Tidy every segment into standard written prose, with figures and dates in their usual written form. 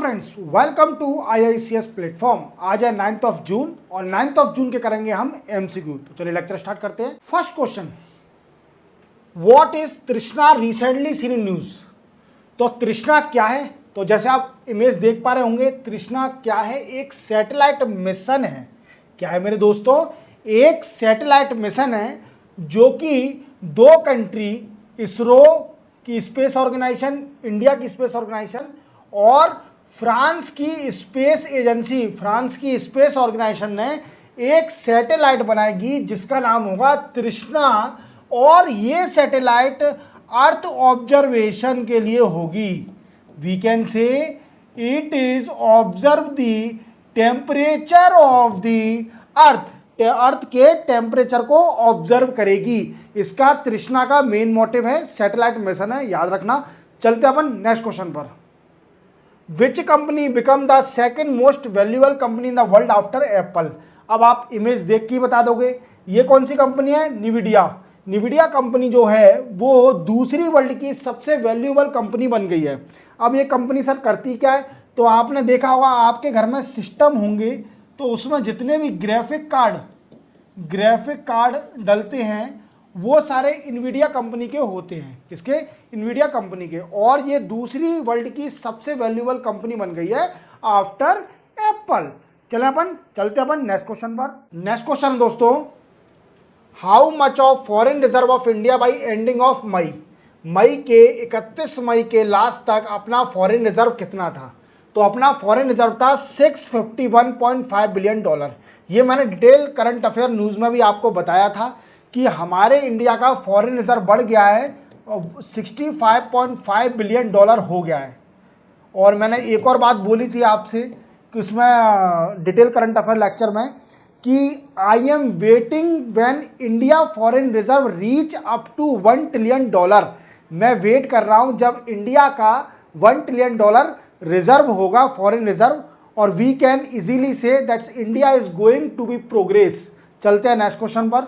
Friends, welcome to IICS platform. आज है 9th of June और 9th ऑफ जून के करेंगे हम MCQ। तो चलिए लेक्चर स्टार्ट करते हैं। फर्स्ट क्वेश्चन, व्हाट इज तृष्णा रिसेंटली सीन इन न्यूज। तो तृष्णा क्या है? तो जैसे आप इमेज देख पा रहे होंगे, तृष्णा क्या है? एक सैटेलाइट मिशन है। क्या है मेरे दोस्तों? एक सैटेलाइट मिशन है जो कि दो कंट्री, इसरो की स्पेस ऑर्गेनाइजेशन, इंडिया की स्पेस ऑर्गेनाइजेशन और फ्रांस की स्पेस एजेंसी, फ्रांस की स्पेस ऑर्गेनाइजेशन ने एक सैटेलाइट बनाएगी जिसका नाम होगा तृष्णा। और ये सैटेलाइट अर्थ ऑब्जर्वेशन के लिए होगी। We can say it is observe the temperature of the earth के टेम्परेचर को ऑब्जर्व करेगी। इसका तृष्णा का मेन मोटिव है, सैटेलाइट मिशन है, याद रखना। चलते अपन नेक्स्ट क्वेश्चन पर। Which company become the second most valuable company in the world after Apple. अब आप इमेज देख के बता दोगे ये कौन सी कंपनी है? निविडिया। निविडिया कंपनी जो है वो दूसरी वर्ल्ड की सबसे वैल्यूएबल कंपनी बन गई है। अब ये कंपनी सर करती क्या है? तो आपने देखा होगा आपके घर में सिस्टम होंगे तो उसमें जितने भी ग्राफिक कार्ड डलते हैं वो सारे इन्विडिया कंपनी के होते हैं। किसके? इन्विडिया कंपनी के। और ये दूसरी वर्ल्ड की सबसे वैल्यूएबल कंपनी बन गई है आफ्टर एप्पल। चलते अपन नेक्स्ट क्वेश्चन पर। नेक्स्ट क्वेश्चन दोस्तों, how much of foreign reserve of India by ending of May के 31 मई के लास्ट तक अपना फॉरेन रिजर्व कितना था? तो अपना फॉरेन रिजर्व था $651.5 बिलियन। ये मैंने डिटेल करंट अफेयर न्यूज़ में भी आपको बताया था कि हमारे इंडिया का फॉरेन रिजर्व बढ़ गया है, $65.5 बिलियन हो गया है। और मैंने एक और बात बोली थी आपसे कि उसमें डिटेल करंट अफेयर लेक्चर में कि I am waiting when India foreign reserve reach up to $1 trillion. मैं वेट कर रहा हूं जब इंडिया का $1 ट्रिलियन रिजर्व होगा, फॉरेन रिजर्व, और we can easily say that's India is going to be progress. चलते हैं नेक्स्ट क्वेश्चन पर।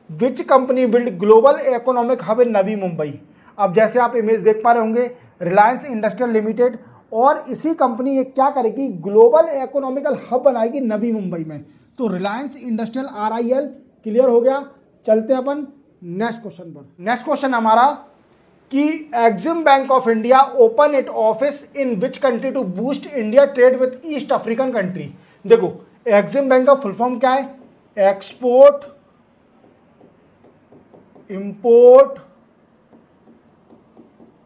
Which company build global economic hub in Navi Mumbai. अब जैसे आप इमेज देख पा रहे होंगे, रिलायंस इंडस्ट्रियल लिमिटेड, और इसी कंपनी ये क्या करेगी? ग्लोबल इकोनॉमिकल हब बनाएगी नवी मुंबई में। तो रिलायंस इंडस्ट्रियल RIL क्लियर हो गया। चलते हैं अपन नेक्स्ट क्वेश्चन पर। नेक्स्ट क्वेश्चन हमारा कि Exim bank of India open it office in which country to boost India trade with east African country. देखो, एक्सिम बैंक का फुल फॉर्म क्या है? Export import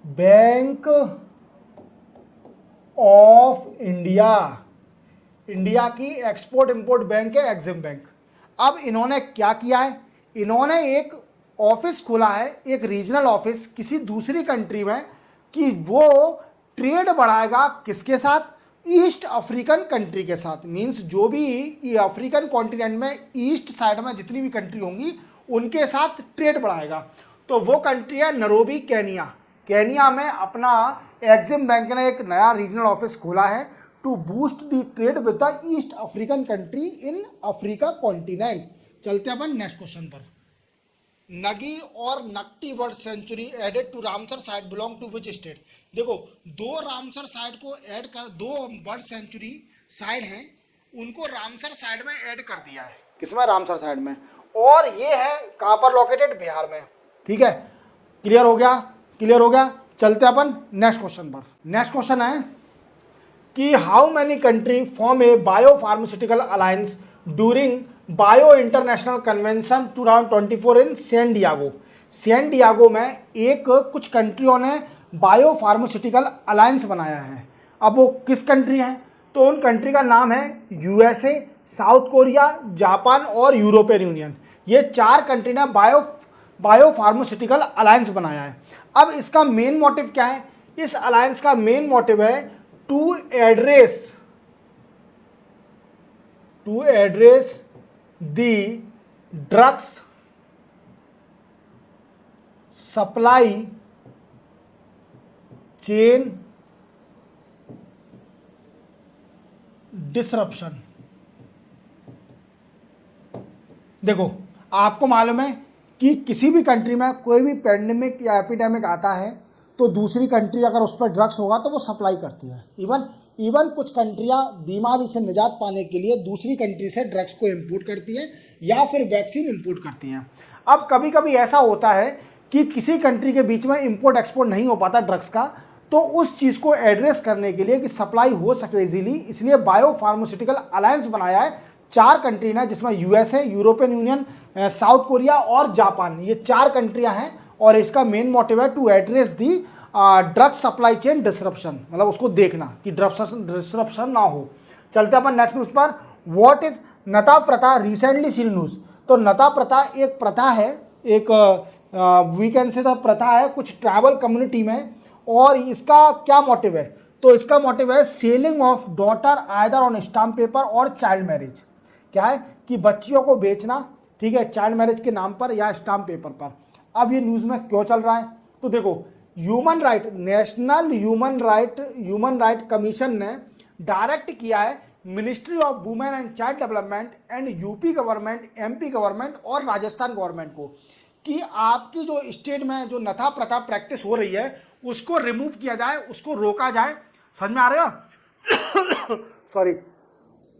bank of India. India की export import bank है Exim bank. अब इन्होंने क्या किया है? इन्होंने एक ऑफिस खोला है, एक रीजनल ऑफिस किसी दूसरी कंट्री में, कि वो ट्रेड बढ़ाएगा किसके साथ? ईस्ट अफ्रीकन कंट्री के साथ। मींस जो भी अफ्रीकन कॉन्टिनेंट में ईस्ट साइड में जितनी भी कंट्री होंगी उनके साथ ट्रेड बढ़ाएगा। तो वो कंट्री है नैरोबी, केनिया। केनिया में अपना एक्सिम बैंक ने एक नया रीजनल ऑफिस खोला है to boost the trade with the east African country in Africa continent. चलते अपन नेक्स्ट क्वेश्चन पर। नगी और Nakti bird sanctuary added to Ramsar site belong to which state. देखो, दो रामसर साइट को ऐड कर, दो बर्ड सेंचुरी साइट हैं, उनको रामसर साइट में ऐड कर दिया है। किसमें? रामसर साइट में। और ये है कहां पर लोकेटेड? बिहार में। ठीक है, क्लियर हो गया? क्लियर हो गया। चलते अपन नेक्स्ट क्वेश्चन पर। नेक्स्ट क्वेश्चन है कि how many country form a bio pharmaceutical alliance during bio international convention 2024 in San Diego. San Diego में कुछ कंट्रियों ने बायो फार्मास्यूटिकल अलायंस बनाया है। अब वो किस कंट्री है? तो उन कंट्री का नाम है USA, साउथ कोरिया, जापान और यूरोपियन यूनियन। ये चार कंट्री ने बायो फार्मास्यूटिकल अलायंस बनाया है। अब इसका मेन मोटिव क्या है? इस अलायंस का मेन मोटिव है to address the drugs supply chain disruption. देखो, आपको मालूम है कि किसी भी कंट्री में कोई भी पैंडेमिक या एपिडेमिक आता है तो दूसरी कंट्री अगर उस पर ड्रग्स होगा तो वो सप्लाई करती है। इवन कुछ कंट्रियां बीमारी से निजात पाने के लिए दूसरी कंट्री से ड्रग्स को इंपोर्ट करती हैं या फिर वैक्सीन इंपोर्ट करती हैं। अब कभी कभी ऐसा होता है कि किसी कंट्री के बीच में इंपोर्ट एक्सपोर्ट नहीं हो पाता ड्रग्स का, तो उस चीज़ को एड्रेस करने के लिए कि सप्लाई हो सके इजीली, इसलिए बायो फार्मास्यूटिकल अलायंस बनाया है 4 कंट्री ने, जिसमें USA, European Union, South Korea और जापान, ये 4 कंट्रियां हैं। और इसका मेन मोटिव है to address the drug supply chain disruption, मतलब उसको देखना कि डिसरप्शन ना हो। चलते अपन नेक्स्ट न्यूज पर। व्हाट इज नता प्रथा रिसेंटली सीन न्यूज। तो नता प्रथा एक प्रथा है, एक वीकेंड से प्रथा है कुछ ट्राइबल कम्युनिटी में, और इसका क्या मोटिव है, तो इसका मोटिव है selling of daughter either on stamp paper और चाइल्ड मैरिज। क्या है कि बच्चियों को बेचना, ठीक है, चाइल्ड मैरिज के नाम पर या स्टाम्प पेपर पर। अब ये न्यूज़ में क्यों चल रहा है, तो देखो human right, national human right commission ने डायरेक्ट किया है ministry of women and child development and UP government, MP government और राजस्थान गवर्नमेंट को कि आपकी जो स्टेट में जो नथा प्रथा प्रैक्टिस हो रही है उसको रिमूव किया जाए, उसको रोका जाए। समझ में आ रहा है सॉरी,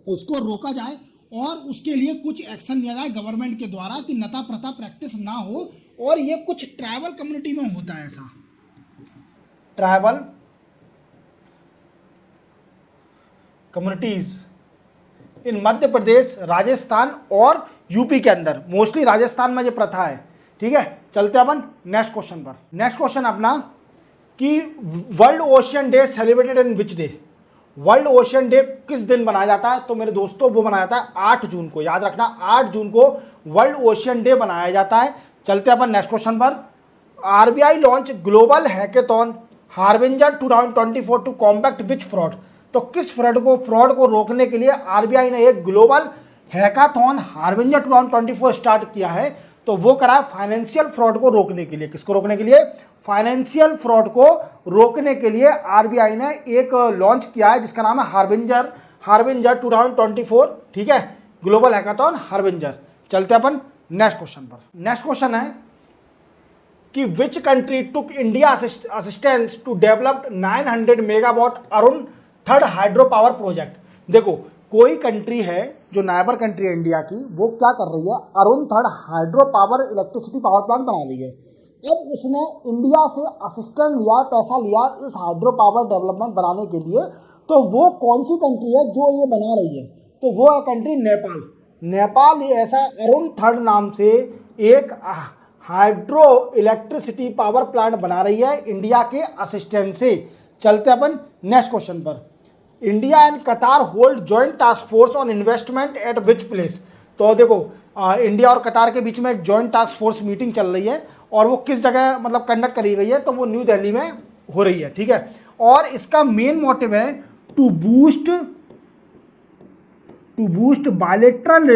उसको रोका जाए और उसके लिए कुछ एक्शन लिया जाए गवर्नमेंट के द्वारा कि नता प्रथा प्रैक्टिस ना हो। और ये कुछ ट्राइबल कम्युनिटी में होता है ऐसा, tribal communities in Madhya Pradesh, Rajasthan और यूपी के अंदर, मोस्टली राजस्थान में ये प्रथा है। ठीक है, चलते अपन नेक्स्ट क्वेश्चन पर। नेक्स्ट क्वेश्चन अपना कि world ocean day celebrated in which day. World ocean day किस दिन मनाया जाता है, तो मेरे दोस्तों वो मनाया जाता है 8 जून को, याद रखना 8 जून को वर्ल्ड ओशियन डे मनाया जाता है। चलते अपन नेक्स्ट क्वेश्चन पर। RBI launch global hackathon Harbinger 2024 to combat which fraud. तो किस फ्रॉड को रोकने के लिए आरबीआई ने एक ग्लोबल हैकाथॉन हार्बिंजर 2024 स्टार्ट किया है, तो वो करा फाइनेंशियल फ्रॉड को रोकने के लिए। किसको रोकने के लिए, फाइनेंशियल फ्रॉड को रोकने के लिए आरबीआई ने एक लॉन्च किया है जिसका नाम है हार्बिंजर 2024। ठीक है, ग्लोबल हैकाथॉन हार्बिंजर। चलते अपन नेक्स्ट क्वेश्चन पर। नेक्स्ट क्वेश्चन है कि which country took India assistance to develop 900 megawatt Arun third hydro power project. देखो कोई कंट्री है जो नाइबर कंट्री है इंडिया की, वो क्या कर रही है, Arun third hydro power electricity power plant बना रही है। अब उसने इंडिया से असिस्टेंस लिया, पैसा लिया इस हाइड्रो पावर डेवलपमेंट बनाने के लिए। तो वो कौन सी कंट्री है जो ये बना रही है, तो वो है कंट्री नेपाल। नेपाल ये ऐसा अरुण थर्ड नाम से एक हाइड्रो इलेक्ट्रिसिटी पावर प्लांट बना रही है इंडिया के असिस्टेंस से। चलते अपन नेक्स्ट क्वेश्चन पर। इंडिया एंड कतार hold joint task force on investment at which place. तो देखो इंडिया और कतार के बीच में एक जॉइंट टास्क फोर्स मीटिंग चल रही है, और वो किस जगह मतलब कंडक्ट करी गई है, तो वो न्यू दिल्ली में हो रही है। ठीक है, और इसका मेन मोटिव है to boost bilateral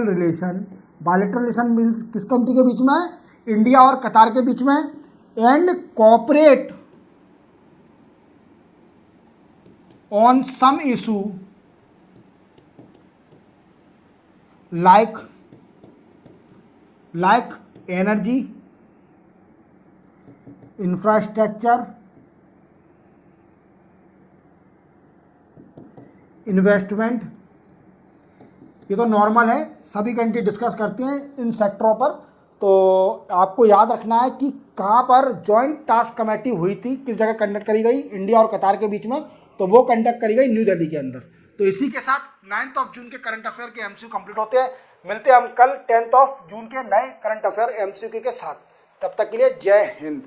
relation means किस कंट्री के बीच में, इंडिया और कतार के बीच में, and cooperate on some issue like energy, infrastructure, investment. ये तो नॉर्मल है, सभी कंट्री डिस्कस करती हैं इन सेक्टरों पर। तो आपको याद रखना है कि कहाँ पर जॉइंट टास्क कमेटी हुई थी, किस जगह कंडक्ट करी गई, इंडिया और कतार के बीच में, तो वो कंडक्ट करी गई न्यू दिल्ली के अंदर। तो इसी के साथ 9 जून के करंट अफेयर के एमसीक्यू कंप्लीट होते हैं। मिलते हैं हम कल 10 जून के नए करंट अफेयर एमसीक्यू के साथ। तब तक के लिए जय हिंद।